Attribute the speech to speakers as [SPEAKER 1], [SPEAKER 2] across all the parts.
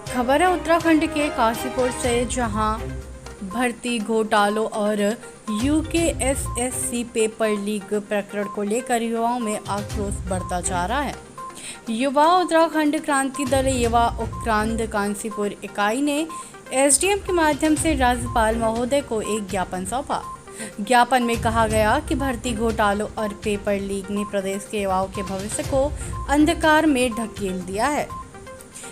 [SPEAKER 1] खबर है उत्तराखंड के काशीपुर से, जहां भर्ती घोटालों और यूकेएसएससी पेपर लीक प्रकरण को लेकर युवाओं में आक्रोश बढ़ता जा रहा है। युवा उत्तराखंड क्रांति दल युवा उत्क्रांत काशीपुर इकाई ने एसडीएम के माध्यम से राज्यपाल महोदय को एक ज्ञापन सौंपा। ज्ञापन में कहा गया कि भर्ती घोटालों और पेपर लीक ने प्रदेश के युवाओं के भविष्य को अंधकार में ढकेल दिया है।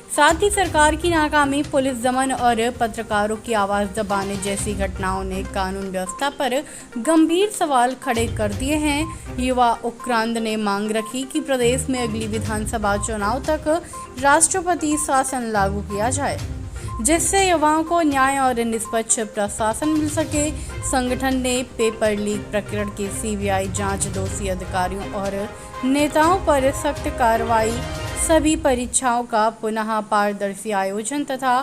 [SPEAKER 1] साथ ही सरकार की नाकामी, पुलिस दमन और पत्रकारों की आवाज़ दबाने जैसी घटनाओं ने कानून व्यवस्था पर गंभीर सवाल खड़े कर दिए हैं। युवा उत्क्रांत ने मांग रखी कि प्रदेश में अगली विधानसभा चुनाव तक राष्ट्रपति शासन लागू किया जाए, जिससे युवाओं को न्याय और निष्पक्ष प्रशासन मिल सके। संगठन ने पेपर लीक प्रकरण की सीबीआई जांच, दोषी अधिकारियों और नेताओं पर सख्त कार्रवाई, सभी परीक्षाओं का पुनः पारदर्शी आयोजन तथा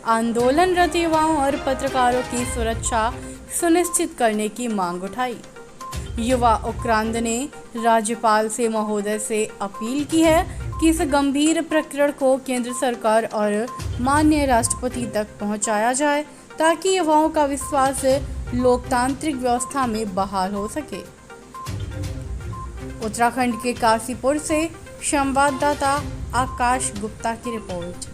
[SPEAKER 1] आंदोलनरत युवाओं और पत्रकारों की सुरक्षा सुनिश्चित करने की मांग उठाई। युवा उत्क्रांत ने राज्यपाल से महोदय से अपील की है कि इस गंभीर प्रकरण को केंद्र सरकार और माननीय राष्ट्रपति तक पहुंचाया जाए, ताकि युवाओं का विश्वास लोकतांत्रिक व्यवस्था में बहाल हो सके। उत्तराखंड के काशीपुर से संवाददाता आकाश गुप्ता की रिपोर्ट।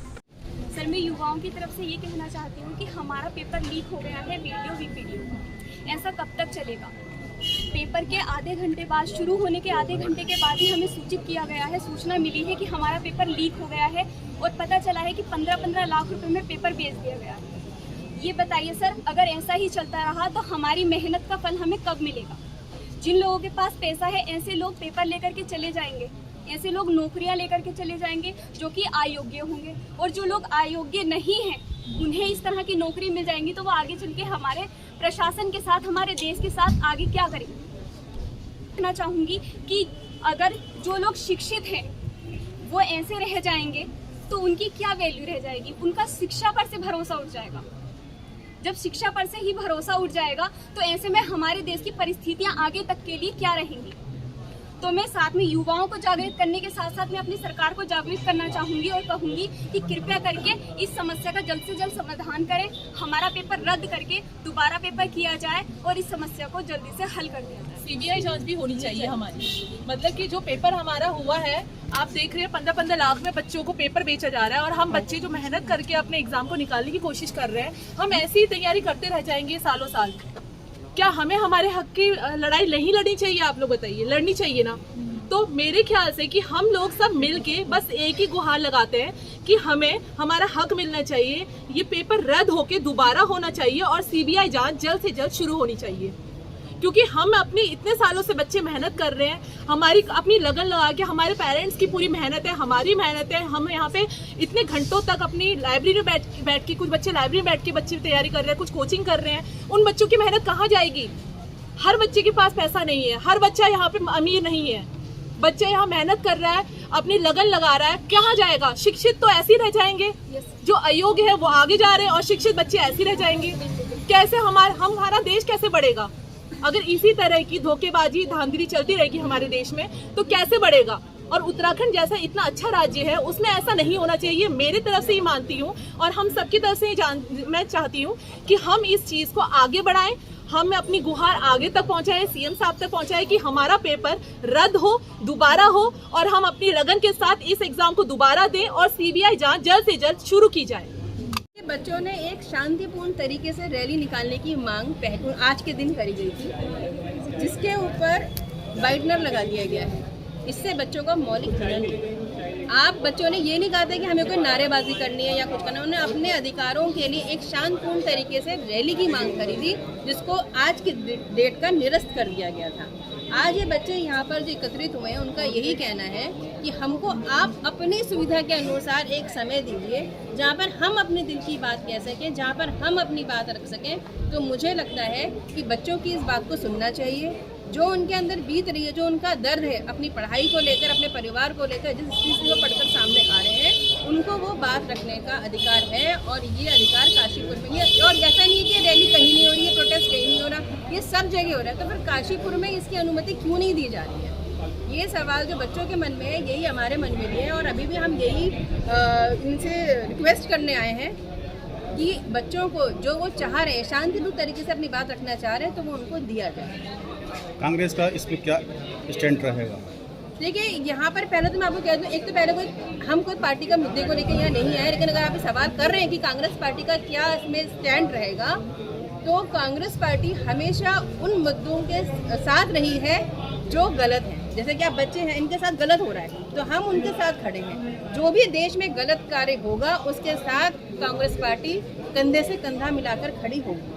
[SPEAKER 2] सर, मैं युवाओं की तरफ से ये कहना चाहती हूँ कि हमारा पेपर लीक हो गया है, वीडियो। ऐसा कब तक चलेगा? पेपर के आधे घंटे बाद, शुरू होने के आधे घंटे के बाद ही हमें सूचित किया गया है, सूचना मिली है कि हमारा पेपर लीक हो गया है और पता चला है कि 15-15 लाख रुपए में पेपर बेच दिया गया है। ये बताइए सर, अगर ऐसा ही चलता रहा तो हमारी मेहनत का फल हमें कब मिलेगा? जिन लोगों के पास पैसा है, ऐसे लोग पेपर लेकर के चले जाएंगे, ऐसे लोग नौकरियां लेकर के चले जाएंगे जो कि अयोग्य होंगे, और जो लोग अयोग्य नहीं हैं उन्हें इस तरह की नौकरी मिल जाएंगी तो वो आगे चल के हमारे प्रशासन के साथ, हमारे देश के साथ आगे क्या करेंगे। कहना चाहूँगी कि अगर जो लोग शिक्षित हैं वो ऐसे रह जाएंगे तो उनकी क्या वैल्यू रह जाएगी? उनका शिक्षा पर से भरोसा उठ जाएगा। जब शिक्षा पर से ही भरोसा उठ जाएगा तो ऐसे में हमारे देश की परिस्थितियाँ आगे तक के लिए क्या रहेंगी? तो मैं साथ में युवाओं को जागृत करने के साथ साथ मैं अपनी सरकार को जागृत करना चाहूँगी और कहूँगी कि कृपया करके इस समस्या का जल्द से जल्द समाधान करें, हमारा पेपर रद्द करके दोबारा पेपर किया जाए और इस समस्या को जल्दी से हल कर दिया जाए।
[SPEAKER 3] सीबीआई जांच भी होनी चाहिए हमारी। मतलब कि जो पेपर हमारा हुआ है, आप देख रहे हैं 15-15 लाख में बच्चों को पेपर बेचा जा रहा है, और हम बच्चे जो मेहनत करके अपने एग्जाम को निकालने की कोशिश कर रहे हैं, हम ऐसी ही तैयारी करते रह जाएंगे सालों साल। क्या हमें हमारे हक की लड़ाई नहीं लड़नी चाहिए? आप लोग बताइए, लड़नी चाहिए ना? तो मेरे ख्याल से कि हम लोग सब मिलके बस एक ही गुहार लगाते हैं कि हमें हमारा हक मिलना चाहिए, ये पेपर रद्द होके दोबारा होना चाहिए और सीबीआई जांच जल्द से जल्द शुरू होनी चाहिए। क्योंकि हम अपने इतने सालों से बच्चे मेहनत कर रहे हैं, हमारी अपनी लगन लगा के, हमारे पेरेंट्स की पूरी मेहनत है, हमारी मेहनत है, हम यहाँ पे इतने घंटों तक अपनी लाइब्रेरी में बैठ के, कुछ बच्चे लाइब्रेरी में बैठ के बच्चे तैयारी कर रहे हैं, कुछ कोचिंग कर रहे हैं, उन बच्चों की मेहनत कहाँ जाएगी? हर बच्चे के पास पैसा नहीं है, हर बच्चा यहाँ पे अमीर नहीं है, बच्चा यहाँ मेहनत कर रहा है, अपनी लगन लगा रहा है, कहाँ जाएगा? शिक्षित तो ऐसे ही रह जाएंगे, जो अयोग्य है वो आगे जा रहे हैं और शिक्षित बच्चे ऐसे रह जाएंगे। कैसे हमारा देश कैसे बढ़ेगा? अगर इसी तरह की धोखेबाजी, धांधली चलती रहेगी हमारे देश में तो कैसे बढ़ेगा? और उत्तराखंड जैसा इतना अच्छा राज्य है, उसमें ऐसा नहीं होना चाहिए। मेरे तरफ से ही मानती हूँ और हम सबकी तरफ से मैं चाहती हूँ कि हम इस चीज़ को आगे बढ़ाएं, हम अपनी गुहार आगे तक पहुंचाएं, सीएम साहब तक पहुंचाएं कि हमारा पेपर रद्द हो, दोबारा हो, और हम अपनी लगन के साथ इस एग्जाम को दोबारा दें और सीबीआई जांच जल्द से जल्द शुरू की जाए।
[SPEAKER 4] बच्चों ने एक शांतिपूर्ण तरीके से रैली निकालने की मांग आज के दिन करी गई थी, जिसके ऊपर वाइटनर लगा दिया गया है। इससे बच्चों का मौलिक हनन है। आप बच्चों ने ये नहीं कहा था कि हमें कोई नारेबाजी करनी है या कुछ करना है, उन्होंने अपने अधिकारों के लिए एक शांतिपूर्ण तरीके से रैली की मांग करी थी, जिसको आज की डेट का निरस्त कर दिया गया था। आज ये बच्चे यहाँ पर जो एकत्रित हुए हैं, उनका यही कहना है कि हमको आप अपनी सुविधा के अनुसार एक समय दीजिए जहाँ पर हम अपने दिल की बात कह सकें, जहाँ पर हम अपनी बात रख सकें। तो मुझे लगता है कि बच्चों की इस बात को सुनना चाहिए, जो उनके अंदर बीत रही है, जो उनका दर्द है अपनी पढ़ाई को लेकर, अपने परिवार को लेकर, जिस चीज़ को पढ़कर सामने आ रहे हैं, उनको वो बात रखने का अधिकार है और ये अधिकार काशीपुर में ही है। और ऐसा नहीं है कि रैली कहीं नहीं हो रही है, प्रोटेस्ट कहीं नहीं हो रहा, ये सब जगह हो रहा है। तो फिर काशीपुर में इसकी अनुमति क्यों नहीं दी जा रही है? ये सवाल जो बच्चों के मन में है यही हमारे मन में भी है, और अभी भी हम यही इनसे रिक्वेस्ट करने आए हैं कि बच्चों को जो वो चाह रहे हैं, शांतिपूर्ण तरीके से अपनी बात रखना चाह रहे हैं, तो वो उनको दिया जाए।
[SPEAKER 5] कांग्रेस का इसमें क्या स्टैंड रहेगा?
[SPEAKER 4] देखिए, यहाँ पर पहले तो मैं आपको कह दूँ, एक तो पहले हम कोई पार्टी का मुद्दे को लेकर यहाँ नहीं आए, लेकिन अगर आप सवाल कर रहे हैं कि कांग्रेस पार्टी का क्या इसमें स्टैंड रहेगा, तो कांग्रेस पार्टी हमेशा उन मुद्दों के साथ रही है जो गलत है। जैसे कि आप बच्चे हैं, इनके साथ गलत हो रहा है, तो हम उनके साथ खड़े हैं। जो भी देश में गलत कार्य होगा उसके साथ कांग्रेस पार्टी कंधे से कंधा मिलाकर खड़ी होगी।